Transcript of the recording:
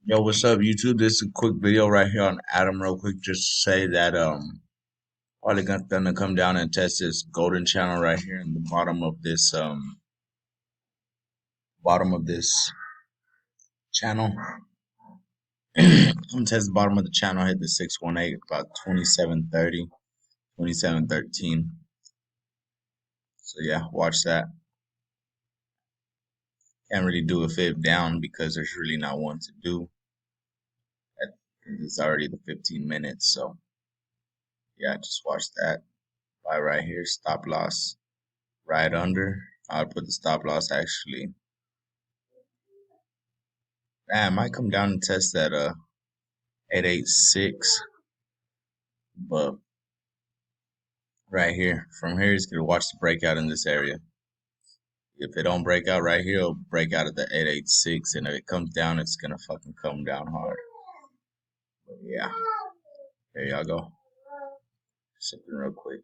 Yo, what's up, YouTube? This is a quick video right here on Atom, real quick. Just to say that probably gonna come down and test this golden channel right here in the bottom of this channel. I'm gonna test the bottom of the channel. Hit the 618 about 2730, 2713. So yeah, watch that. Can't really do a fib down because there's really not one to do. It's already the 15 minutes, so yeah, just watch that. Buy right here, stop loss right under. I'll put the stop loss actually. I might come down and test that 886, but right here, from here, it's gonna watch the breakout in this area. If it don't break out right here, it'll break out at the 886, and if it comes down, it's gonna fucking come down hard. But yeah, there y'all go. Something real quick.